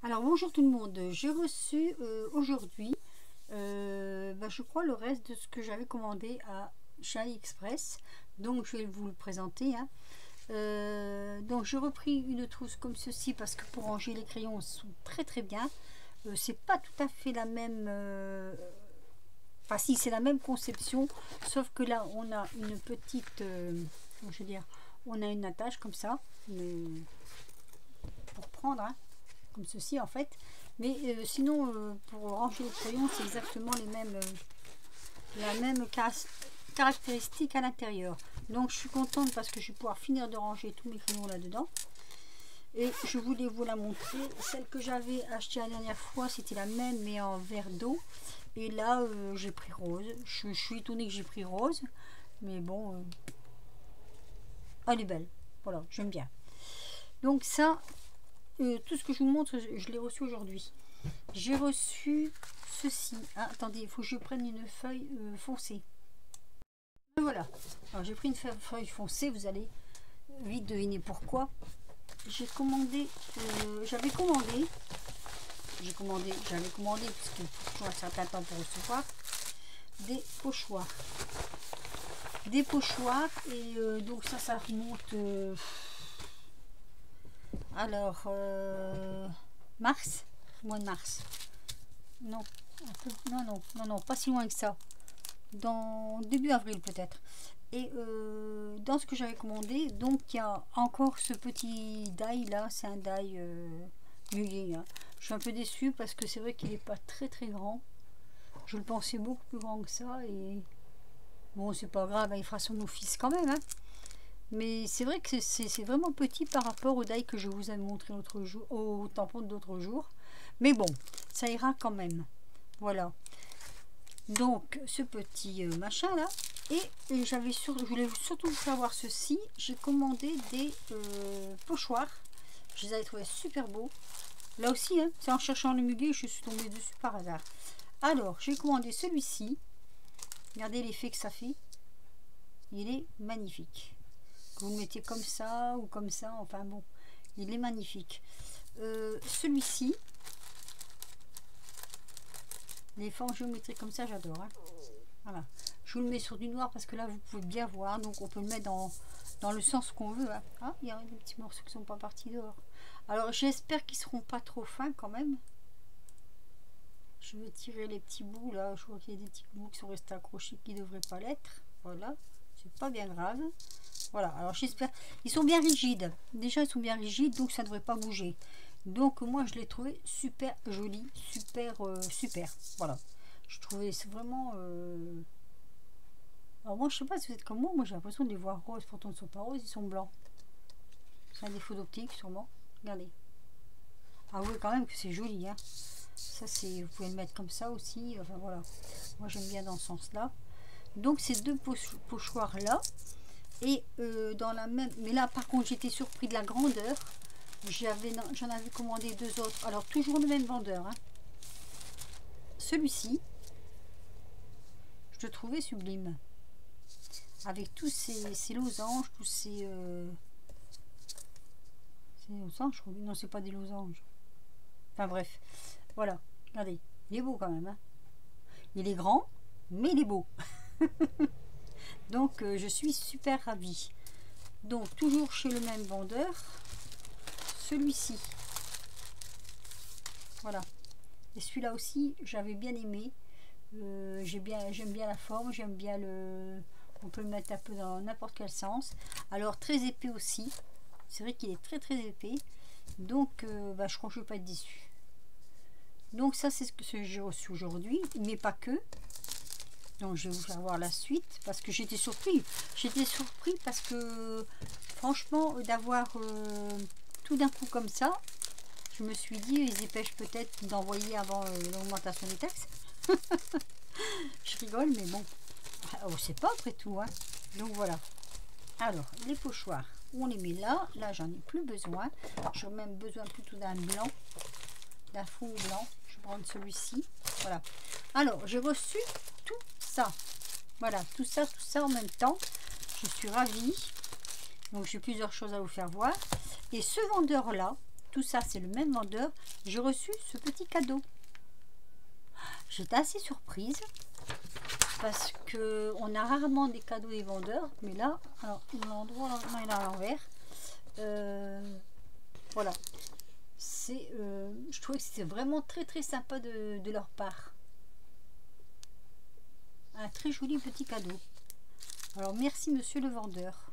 Alors bonjour tout le monde, j'ai reçu aujourd'hui, je crois le reste de ce que j'avais commandé chez AliExpress, donc je vais vous le présenter, hein. Donc j'ai repris une trousse comme ceci parce que pour ranger les crayons ils sont très bien. C'est pas tout à fait la même, enfin si c'est la même conception, sauf que là on a une petite, comment je veux dire, on a une attache comme ça, pour prendre, hein, comme ceci en fait, mais sinon pour ranger les crayons c'est exactement les mêmes, la même caractéristique à l'intérieur. Donc je suis contente parce que je vais pouvoir finir de ranger tous mes crayons là dedans. Et je voulais vous la montrer. Celle que j'avais achetée la dernière fois c'était la même mais en verre d'eau, et là j'ai pris rose. Je suis étonnée que j'ai pris rose, mais bon, elle est belle, voilà, j'aime bien. Donc ça, tout ce que je vous montre, je l'ai reçu aujourd'hui. J'ai reçu ceci. Ah, attendez, il faut que je prenne une feuille foncée. Voilà. Alors j'ai pris une feuille foncée, vous allez vite deviner pourquoi. J'ai commandé, j'avais commandé, puisqu'il faut un certain temps pour recevoir, des pochoirs. Des pochoirs, et donc ça remonte... alors, mars, mois de mars. Non, non, pas si loin que ça. Dans début avril peut-être. Et dans ce que j'avais commandé, donc il y a encore ce petit die là, c'est un die muguet, hein. Je suis un peu déçue parce que c'est vrai qu'il n'est pas très grand. Je le pensais beaucoup plus grand que ça, et bon, c'est pas grave, il fera son office quand même, hein. Mais c'est vrai que c'est vraiment petit par rapport au die que je vous ai montré l'autre jour, au tampon d'autre jour. Mais bon, ça ira quand même. Voilà. Donc ce petit machin là. Et je voulais surtout vous faire voir ceci. J'ai commandé des pochoirs. Je les avais trouvés super beaux. Là aussi, hein, c'est en cherchant le muguet, je suis tombée dessus par hasard. Alors, j'ai commandé celui-ci. Regardez l'effet que ça fait. Il est magnifique. Que vous le mettez comme ça ou comme ça, enfin bon, il est magnifique. Celui-ci, les formes géométriques comme ça, j'adore, hein. Voilà, je vous le mets sur du noir parce que là vous pouvez bien voir, donc on peut le mettre dans le sens qu'on veut, hein. Ah, il y a des petits morceaux qui sont pas partis dehors. Alors j'espère qu'ils seront pas trop fins quand même. Je vais tirer les petits bouts là, je vois qu'il y a des petits bouts qui sont restés accrochés qui devraient pas l'être. Voilà, c'est pas bien grave. Voilà, alors j'espère, ils sont bien rigides, déjà ils sont bien rigides, donc ça ne devrait pas bouger. Donc moi je l'ai trouvé super joli, super, voilà. Je trouvais c'est vraiment... Alors moi je sais pas si vous êtes comme moi j'ai l'impression de les voir roses, pourtant ils ne sont pas roses, ils sont blancs. C'est un défaut d'optique sûrement. Regardez. Ah oui, quand même que c'est joli, hein. Ça c'est, vous pouvez le mettre comme ça aussi, enfin voilà. Moi j'aime bien dans ce sens là. Donc ces deux pochoirs là. Et dans la même... Mais là par contre j'étais surpris de la grandeur. J'en avais commandé deux autres. Alors toujours le même vendeur, hein. Celui-ci, je le trouvais sublime. Avec tous ces losanges, tous ces... losanges, non, c'est pas des losanges. Enfin bref, voilà. Regardez, il est beau quand même, hein. Il est grand, mais il est beau. Donc je suis super ravie. Donc toujours chez le même vendeur. Celui-ci. Voilà. Et celui-là aussi, j'avais bien aimé. J'aime bien la forme, j'aime bien le... On peut le mettre un peu dans n'importe quel sens. Alors très épais aussi. C'est vrai qu'il est très épais. Donc je crois que je ne vais pas être déçue. Donc ça c'est ce que j'ai reçu aujourd'hui, mais pas que. Donc je vais vous faire voir la suite parce que j'étais surpris. J'étais surpris parce que franchement d'avoir tout d'un coup comme ça, je me suis dit ils dépêchent peut-être d'envoyer avant l'augmentation des taxes. Je rigole mais bon, on sait pas après tout, hein. Donc voilà. Alors les pochoirs, on les met là. Là j'en ai plus besoin. J'ai même besoin plutôt d'un blanc, d'un fond blanc. Je vais prendre celui-ci. Voilà. Alors j'ai reçu tout ça. Voilà, tout ça en même temps. Je suis ravie. Donc j'ai plusieurs choses à vous faire voir. Et ce vendeur là, tout ça c'est le même vendeur, j'ai reçu ce petit cadeau. J'étais assez surprise parce que on a rarement des cadeaux des vendeurs, mais là, alors l'endroit, non, il est à l'envers. Voilà, c'est, je trouvais que c'était vraiment très sympa de leur part. Un très joli petit cadeau. Alors merci monsieur le vendeur.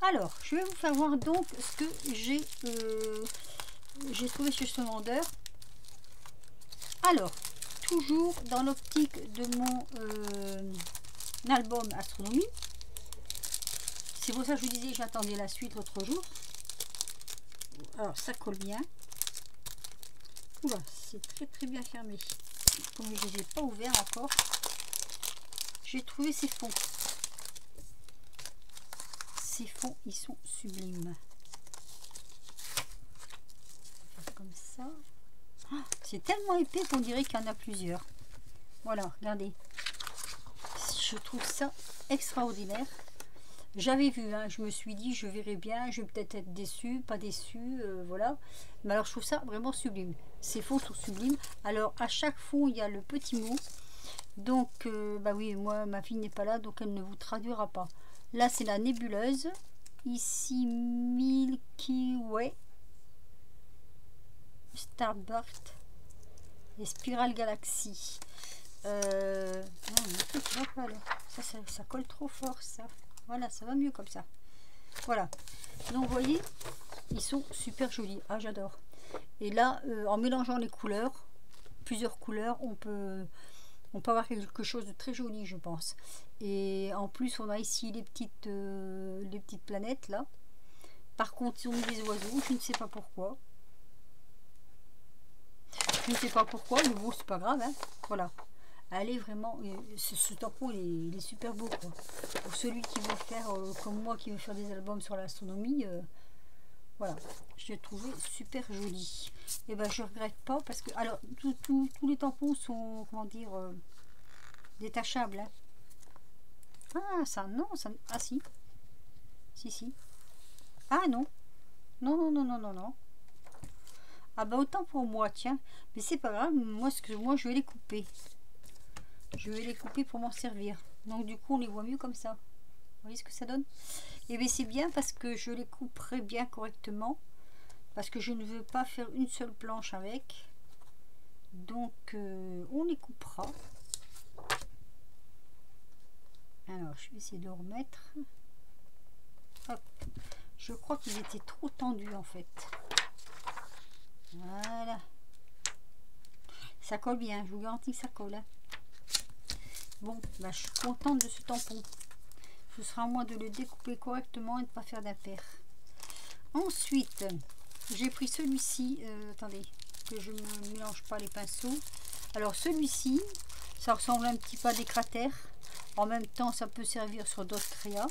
Alors je vais vous faire voir donc ce que j'ai trouvé chez ce vendeur. Alors toujours dans l'optique de mon album astronomie. C'est pour ça que je vous disais j'attendais la suite l'autre jour. Alors ça colle bien. Oula, c'est très bien fermé. Comme je ne les ai pas ouverts encore, j'ai trouvé ces fonds. Ces fonds, ils sont sublimes. Comme ça. Oh, c'est tellement épais qu'on dirait qu'il y en a plusieurs. Voilà, regardez. Je trouve ça extraordinaire. J'avais vu, hein, je me suis dit, je verrai bien, je vais peut-être être déçue, pas déçue, voilà. Mais alors, je trouve ça vraiment sublime. Ces fonds sont sublimes. Alors, à chaque fond, il y a le petit mot. Donc, bah oui, moi, ma fille n'est pas là, donc elle ne vous traduira pas. Là, c'est la nébuleuse. Ici, Milky Way, Starburst et Spiral Galaxy. Non, ça colle trop fort, ça. Voilà, ça va mieux comme ça. Voilà. Donc, vous voyez, ils sont super jolis. Ah, j'adore. Et là, en mélangeant les couleurs, plusieurs couleurs, on peut avoir quelque chose de très joli, je pense. Et en plus, on a ici les petites planètes, là. Par contre, ils ont mis des oiseaux, je ne sais pas pourquoi. Je ne sais pas pourquoi, mais bon, c'est pas grave, hein. Voilà. Allez, vraiment, ce tampon, il est super beau, quoi. Pour celui qui veut faire, comme moi, qui veut faire des albums sur l'astronomie, voilà, je l'ai trouvé super joli. Et ben, je regrette pas parce que, alors, tous les tampons sont, comment dire, détachables. Hein. Ah, ça, non, ça, ah si. Si. Ah non. Non. Ah bah autant pour moi, tiens. Mais c'est pas grave, moi je vais les couper. Je vais les couper pour m'en servir. Donc du coup on les voit mieux comme ça. Vous voyez ce que ça donne? Et bien c'est bien parce que je les couperai bien correctement. Parce que je ne veux pas faire une seule planche avec. Donc on les coupera. Alors je vais essayer de remettre. Hop. Je crois qu'ils étaient trop tendus en fait. Voilà. Ça colle bien, je vous garantis que ça colle. Hein. Bon, bah, je suis contente de ce tampon. Ce sera à moi de le découper correctement et de ne pas faire d'impair. Ensuite, j'ai pris celui-ci. Attendez, que je ne mélange pas les pinceaux. Alors celui-ci, ça ressemble un petit peu à des cratères. En même temps, ça peut servir sur d'autres créas.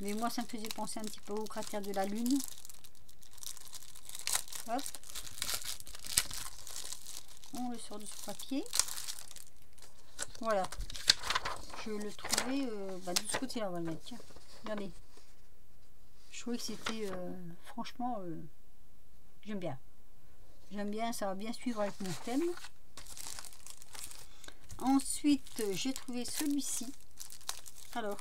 Mais moi, ça me faisait penser un petit peu au cratère de la Lune. Hop. On le sort de ce papier. Voilà. Je le trouvais... de ce côté-là, on va le mettre. Tiens, regardez. Je trouvais que c'était... franchement, j'aime bien. J'aime bien, ça va bien suivre avec mon thème. Ensuite, j'ai trouvé celui-ci. Alors...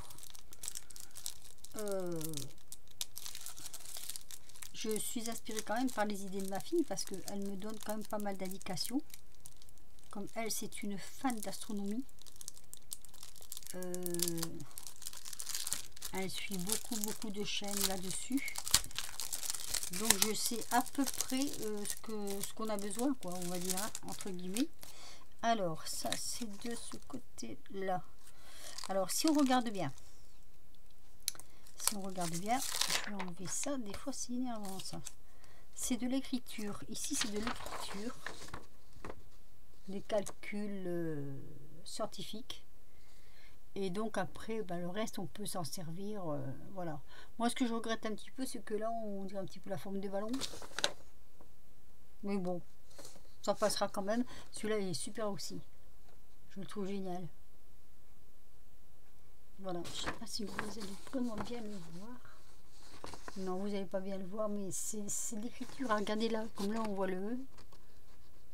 je suis inspirée quand même par les idées de ma fille parce qu'elle me donne quand même pas mal d'indications. Comme elle, c'est une fan d'astronomie. Elle suit beaucoup de chaînes là-dessus. Donc je sais à peu près ce qu'on a besoin, quoi, on va dire, hein, entre guillemets. Alors, ça c'est de ce côté-là. Alors, si on regarde bien, je vais enlever ça. Des fois, c'est énervant, ça. C'est de l'écriture. Ici, c'est de l'écriture. Des calculs scientifiques. Et donc, après, le reste, on peut s'en servir. Voilà. Moi, ce que je regrette un petit peu, c'est que là, on dirait un petit peu la forme des ballons. Mais bon, ça passera quand même. Celui-là, il est super aussi. Je le trouve génial. Voilà, je sais pas si vous allez vraiment bien le voir. Non, vous n'allez pas bien le voir, mais c'est l'écriture. Regardez là, comme là on voit le E.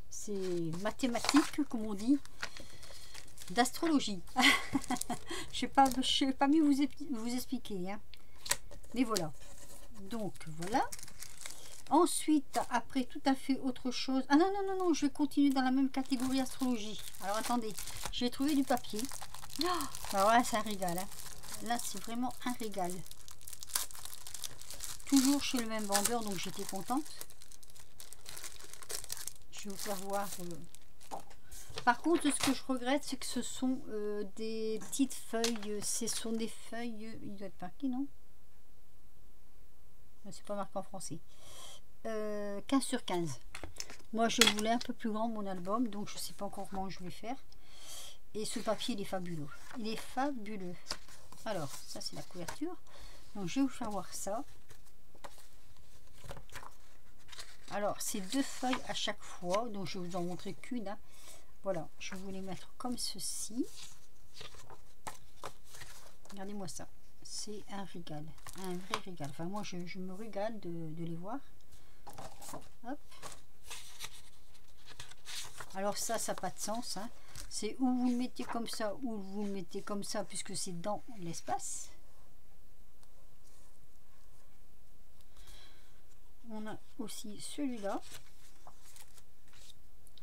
C'est mathématique, comme on dit, d'astrologie. Je sais pas mieux vous expliquer, hein. Mais voilà. Donc voilà. Ensuite, après tout à fait autre chose. Ah non, non, non, non, je vais continuer dans la même catégorie astrologie. Alors attendez, j'ai trouvé du papier. Alors là, c'est un régal, hein. Là, c'est vraiment un régal. Toujours chez le même vendeur, donc j'étais contente. Je vais vous faire voir. Par contre, ce que je regrette, c'est que ce sont des petites feuilles. Ce sont des feuilles. Il doit être marqué, non? C'est pas marqué en français. 15 sur 15. Moi, je voulais un peu plus grand mon album, donc je sais pas encore comment je vais faire. Et ce papier, il est fabuleux. Il est fabuleux. Alors, ça, c'est la couverture. Donc, je vais vous faire voir ça. Alors, c'est 2 feuilles à chaque fois. Donc, je vais vous en montrer qu'une. Hein. Voilà, je vais vous les mettre comme ceci. Regardez-moi ça. C'est un régal. Un vrai régal. Enfin, moi, je me régale de les voir. Hop. Alors, ça n'a pas de sens. Hein. C'est où vous le mettez comme ça, ou vous le mettez comme ça, puisque c'est dans l'espace. On a aussi celui-là.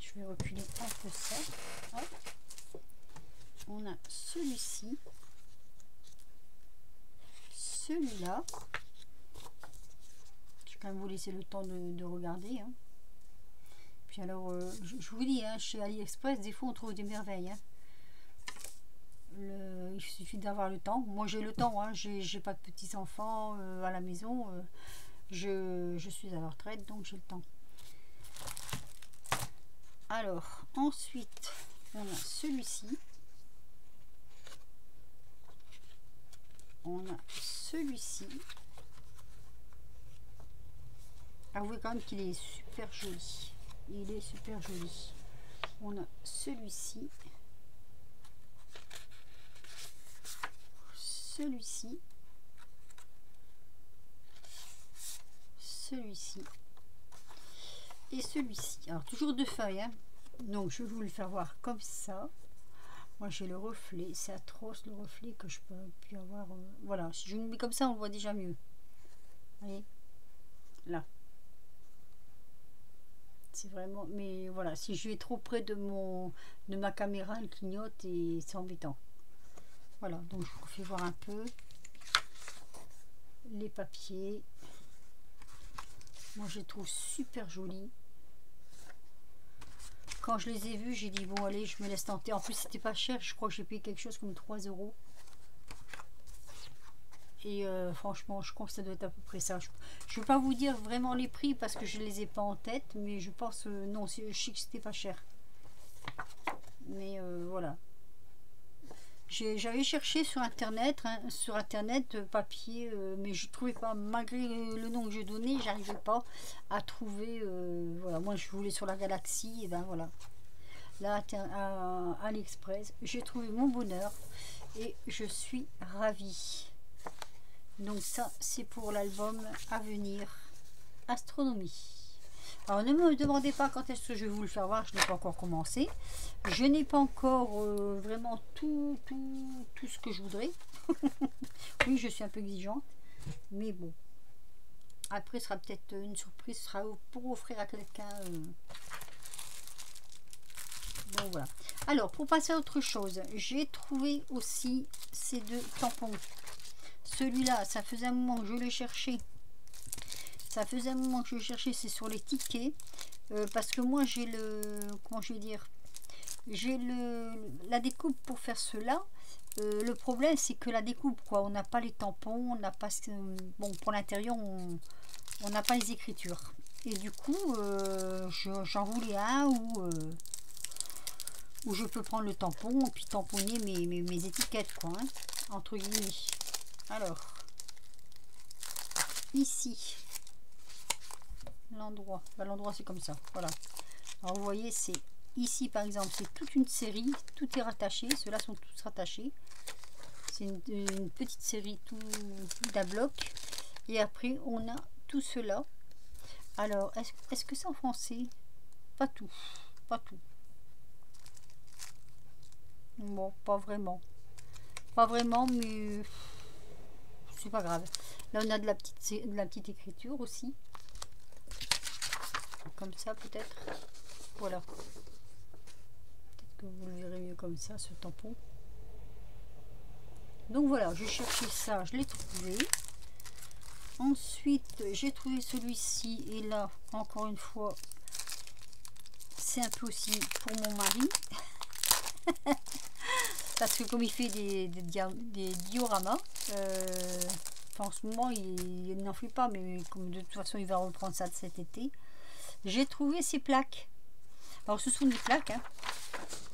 Je vais reculer un peu ça. Hop. On a celui-ci. Celui-là. Je vais quand même vous laisser le temps de regarder. Hein. Puis alors, je vous dis, hein, chez AliExpress, des fois on trouve des merveilles. Hein. Il suffit d'avoir le temps. Moi j'ai le temps, hein. J'ai pas de petits-enfants à la maison. Je suis à la retraite, donc j'ai le temps. Alors, ensuite, on a celui-ci. On a celui-ci. Avouez quand même qu'il est super joli. Il est super joli. On a celui-ci. Celui-ci. Celui-ci. Et celui-ci. Alors, toujours 2 feuilles. Hein. Donc, je vais vous le faire voir comme ça. Moi, j'ai le reflet. C'est atroce le reflet que je peux plus avoir. Voilà. Si je le mets comme ça, on le voit déjà mieux. Vous voyez? Là. C'est vraiment... Mais voilà, si je vais trop près de ma caméra, elle clignote et c'est embêtant. Voilà, donc je vous fais voir un peu les papiers. Moi, je les trouve super jolis. Quand je les ai vus, j'ai dit, bon, allez, je me laisse tenter. En plus, c'était pas cher. Je crois que j'ai payé quelque chose comme 3 €. Et franchement, je crois que ça doit être à peu près ça. Je ne vais pas vous dire vraiment les prix parce que je ne les ai pas en tête. Mais je pense, non, je sais que c'était pas cher. Mais voilà. J'avais cherché sur internet, papier, mais je ne trouvais pas, malgré le nom que je donnais, j'arrivais pas à trouver. Voilà, moi je voulais sur la galaxie, et ben voilà. Là à AliExpress, j'ai trouvé mon bonheur et je suis ravie. Donc ça, c'est pour l'album à venir, Astronomie. Alors ne me demandez pas quand est-ce que je vais vous le faire voir, je n'ai pas encore commencé. Je n'ai pas encore vraiment tout ce que je voudrais. Oui, je suis un peu exigeante, mais bon. Après, ce sera peut-être une surprise, ce sera pour offrir à quelqu'un. Donc voilà. Alors, pour passer à autre chose, j'ai trouvé aussi ces 2 tampons. Celui-là, ça faisait un moment que je le cherchais. Ça faisait un moment que je cherchais, c'est sur les tickets. Parce que moi, j'ai le... Comment je vais dire? J'ai la découpe pour faire cela. Le problème, c'est que la découpe, quoi. On n'a pas les tampons, on n'a pas... Bon, pour l'intérieur, on n'a pas les écritures. Et du coup, j'en voulais un où je peux prendre le tampon et puis tamponner mes étiquettes, quoi. Hein, entre guillemets. Alors, ici, l'endroit, l'endroit c'est comme ça, voilà. Alors vous voyez, c'est ici par exemple, c'est toute une série, tout est rattaché, ceux-là sont tous rattachés. C'est une petite série tout d'un bloc. Et après, on a tout cela. Alors, est-ce que c'est en français? Pas tout. Pas tout. Bon, pas vraiment. Pas vraiment, mais c'est pas grave. Là, on a de la petite écriture aussi. Comme ça, peut-être. Voilà. Peut-être que vous le verrez mieux comme ça, ce tampon. Donc voilà, j'ai cherché ça, je l'ai trouvé. Ensuite, j'ai trouvé celui-ci. Et là, encore une fois, c'est un peu aussi pour mon mari. Parce que comme il fait des dioramas, en ce moment, il n'en fait pas, mais comme de toute façon, il va reprendre ça cet été. J'ai trouvé ces plaques. Alors, ce sont des plaques, hein.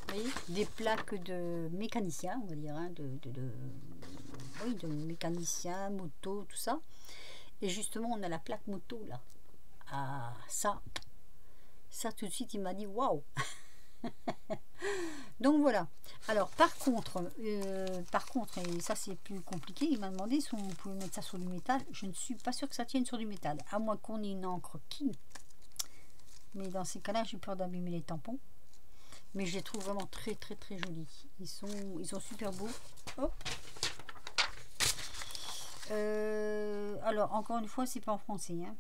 Vous voyez, des plaques de mécaniciens, on va dire, hein, oui, de mécaniciens, moto, tout ça. Et justement, on a la plaque moto, là. Ah, ça tout de suite, il m'a dit, waouh. Donc voilà. Alors par contre, et ça c'est plus compliqué, il m'a demandé si on pouvait mettre ça sur du métal. Je ne suis pas sûre que ça tienne sur du métal, à moins qu'on ait une encre qui. Mais dans ces cas-là, j'ai peur d'abîmer les tampons. Mais je les trouve vraiment très très très jolis. Ils sont super beaux. Hop. Alors encore une fois, c'est pas en français. Hein.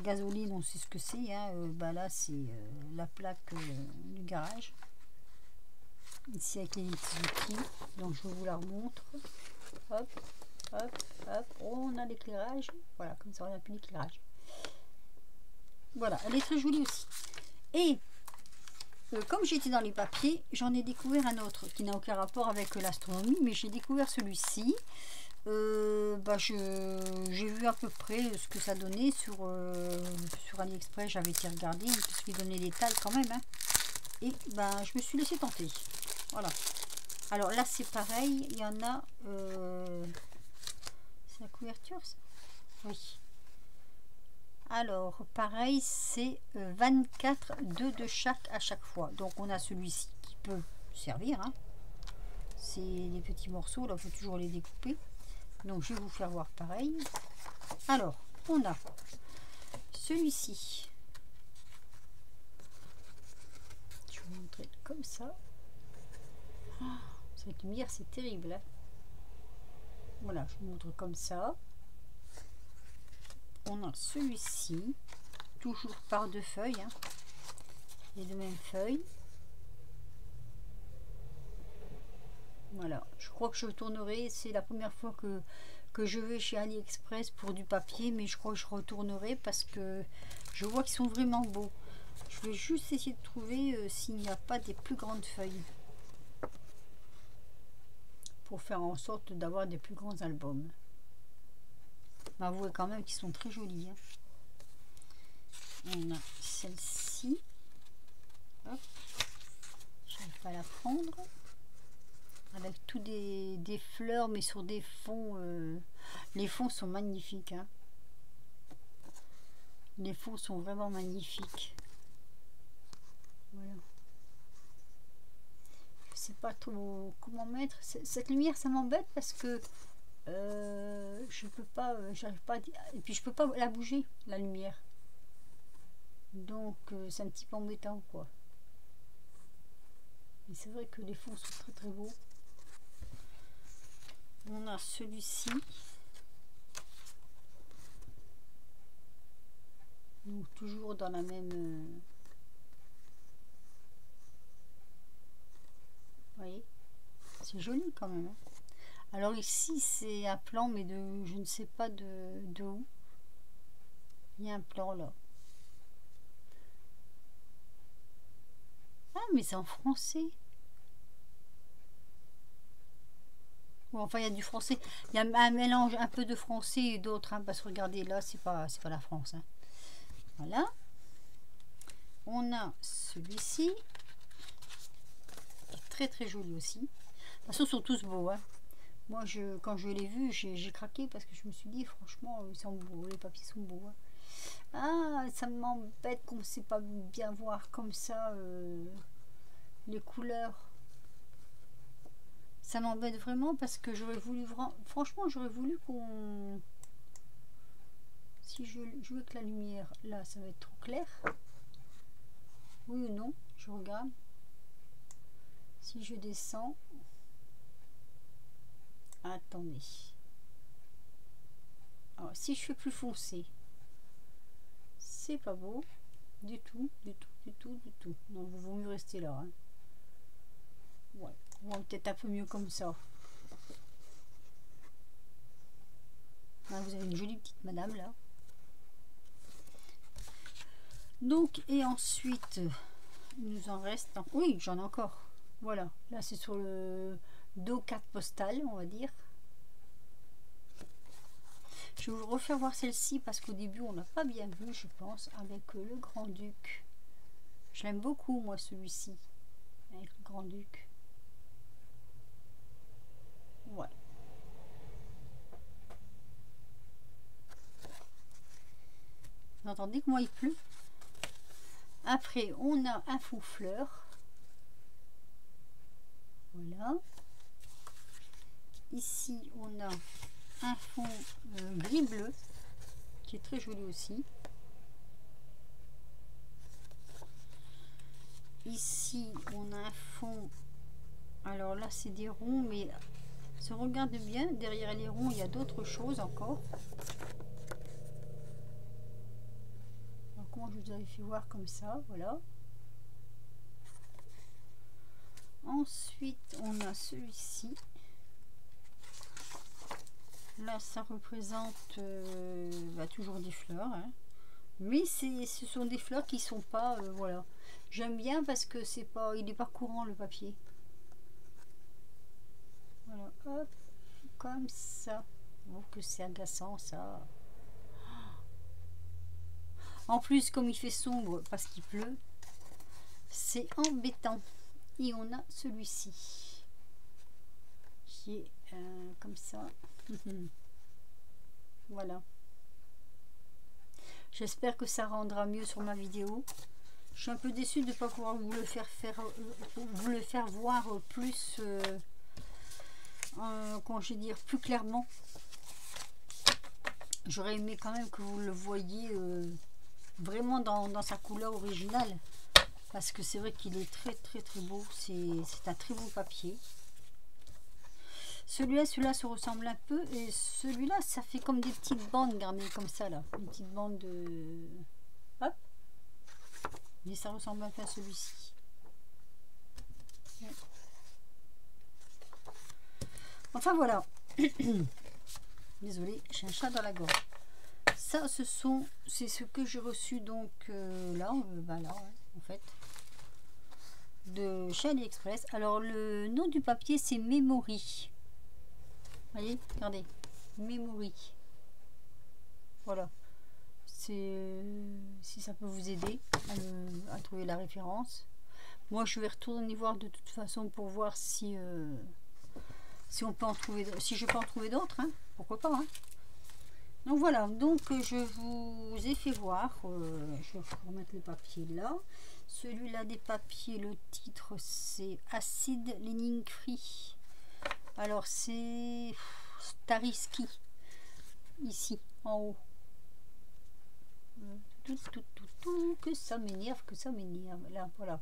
Gasoline, on sait ce que c'est. Hein. Bah là, c'est la plaque du garage. Ici avec les petits outils, donc je vous la remontre. Hop, hop, hop, on a l'éclairage. Voilà, comme ça on a plus l'éclairage. Voilà, elle est très jolie aussi. Et comme j'étais dans les papiers, j'en ai découvert un autre qui n'a aucun rapport avec l'astronomie, mais j'ai découvert celui-ci. J'ai vu à peu près ce que ça donnait sur AliExpress. J'avais été regarder parce qu'il donnait des tailles quand même. Hein. Et je me suis laissé tenter. Voilà. Alors là, c'est pareil. Il y en a... c'est la couverture, ça? Oui. Alors, pareil, c'est 24 2 de chaque à chaque fois. Donc, on a celui-ci qui peut servir. Hein. C'est des petits morceaux. Là, il faut toujours les découper. Donc, je vais vous faire voir pareil. Alors, on a celui-ci. Je vais vous montrer comme ça. Cette lumière, c'est terrible. Hein. Voilà, je vous montre comme ça. On a celui-ci, toujours par deux feuilles. Hein. Les deux mêmes feuilles. Voilà, je crois que je retournerai. C'est la première fois que je vais chez AliExpress pour du papier, mais je crois que je retournerai parce que je vois qu'ils sont vraiment beaux. Je vais juste essayer de trouver s'il n'y a pas des plus grandes feuilles. Pour faire en sorte d'avoir des plus grands albums. Mais avouez quand même qu'ils sont très jolis. Hein. On a celle-ci. Je n'arrive pas à la prendre. Avec tout des fleurs, mais sur des fonds. Les fonds sont magnifiques. Hein. Les fonds sont vraiment magnifiques. Voilà. Je sais pas trop comment mettre. Cette lumière, ça m'embête parce que je peux pas, j'arrive pas et puis je peux pas la bouger, la lumière. Donc c'est un petit peu embêtant, quoi. Mais c'est vrai que les fonds sont très très beaux. On a celui-ci. Donc toujours dans la même... vous voyez, c'est joli quand même. Hein. Alors ici c'est un plan, mais de je ne sais pas de où. Il y a un plan là. Ah mais c'est en français. Bon, enfin il y a du français. Il y a un mélange un peu de français et d'autres. Hein, parce que regardez là, c'est pas la France. Hein. Voilà. On a celui-ci. Très très joli aussi. De toute façon, ils sont tous beaux. Hein. Moi, quand je l'ai vu, j'ai craqué parce que je me suis dit, franchement, ils sont beaux, les papiers sont beaux. Hein. Ah, ça m'embête qu'on ne sait pas bien voir comme ça les couleurs. Ça m'embête vraiment parce que j'aurais voulu, franchement, j'aurais voulu qu'on Si je joue avec la lumière, là, ça va être trop clair. Oui ou non? Je regarde. Si je descends... Attendez. Alors, si je fais plus foncé, c'est pas beau. Du tout, du tout, du tout, du tout. Non, il vaut mieux rester là. Hein. Ouais, bon, peut-être un peu mieux comme ça. Là, vous avez une jolie petite madame là. Donc, et ensuite, il nous en reste... Oui, j'en ai encore. Voilà, là c'est sur le dos carte postale, on va dire. Je vais vous refaire voir celle-ci parce qu'au début on n'a pas bien vu, je pense, avec le Grand-Duc. Je l'aime beaucoup, moi, celui-ci, avec le Grand-Duc. Ouais. Vous entendez comment il pleut? Après, on a un fou-fleur. Voilà. Ici, on a un fond gris-bleu qui est très joli aussi. Ici, on a un fond. Alors là, c'est des ronds, mais si on regarde bien, derrière les ronds, il y a d'autres choses encore. Alors, comment je vous avais fait voir comme ça, voilà. Ensuite, on a celui-ci. Là, ça représente toujours des fleurs. Hein. Mais ce sont des fleurs qui sont pas... voilà. J'aime bien parce que c'est pas, il n'est pas courant le papier. Voilà, hop, comme ça. Oh, que c'est agaçant ça. En plus, comme il fait sombre parce qu'il pleut, c'est embêtant. Et on a celui-ci qui est comme ça. Voilà. J'espère que ça rendra mieux sur ma vidéo. Je suis un peu déçue de ne pas pouvoir vous le faire voir plus, comment je vais dire, plus clairement. J'aurais aimé quand même que vous le voyiez vraiment dans sa couleur originale. Parce que c'est vrai qu'il est très très très beau. C'est un très beau papier. Celui-là se ressemble un peu. Et celui-là, ça fait comme des petites bandes garnies comme ça là. Une petite bande de... Hop. Mais ça ressemble un peu à celui-ci. Enfin voilà. Désolée, j'ai un chat dans la gorge. Ça, c'est ce que j'ai reçu donc là, là, en fait, de chez AliExpress. Alors le nom du papier c'est Memory. Voyez, regardez, Memory. Voilà. C'est si ça peut vous aider à trouver la référence. Moi, je vais retourner voir de toute façon pour voir si si on peut en trouver, si je peux en trouver d'autres. Hein, pourquoi pas. Hein. Donc voilà, donc je vous ai fait voir, je vais remettre le papier là. Celui-là des papiers, le titre c'est Acid Lining Free. Alors c'est Stariski, ici en haut. Que ça m'énerve, que ça m'énerve. Là, voilà.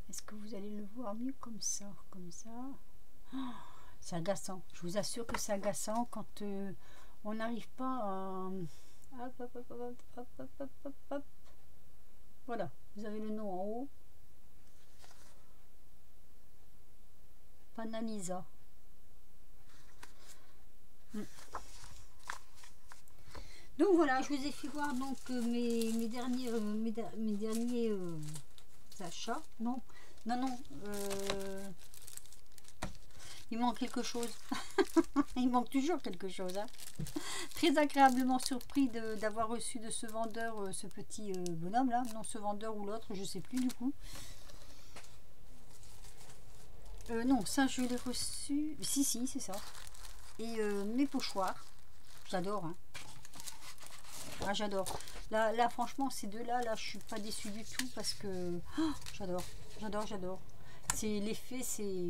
Est-ce que vous allez le voir mieux comme ça? Comme ça. Oh, c'est agaçant. Je vous assure que c'est agaçant quand on n'arrive pas à... Hop, hop, hop, hop, hop, hop, hop, hop, hop. Voilà. Vous avez le nom en haut. Panalisa. Donc voilà, je vous ai fait voir donc mes derniers achats. Non, non, non. Il manque quelque chose. Il manque toujours quelque chose. Hein. Très agréablement surpris d'avoir reçu de ce vendeur ce petit bonhomme là. Non, ce vendeur ou l'autre, je sais plus du coup. Non, ça je l'ai reçu. Si, si, c'est ça. Et mes pochoirs. J'adore. Hein. Ah, j'adore. Là, franchement, ces deux-là, là, je suis pas déçue du tout parce que oh, j'adore, j'adore, j'adore. C'est l'effet, c'est,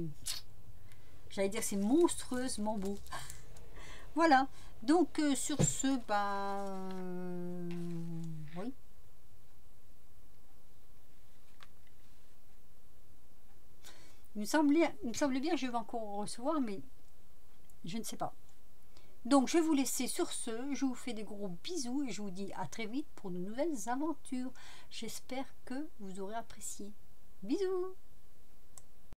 j'allais dire, c'est monstrueusement beau. Voilà. Donc sur ce, oui. Il me semble bien que je vais encore recevoir, mais je ne sais pas. Donc je vais vous laisser sur ce, je vous fais des gros bisous et je vous dis à très vite pour de nouvelles aventures. J'espère que vous aurez apprécié. Bisous!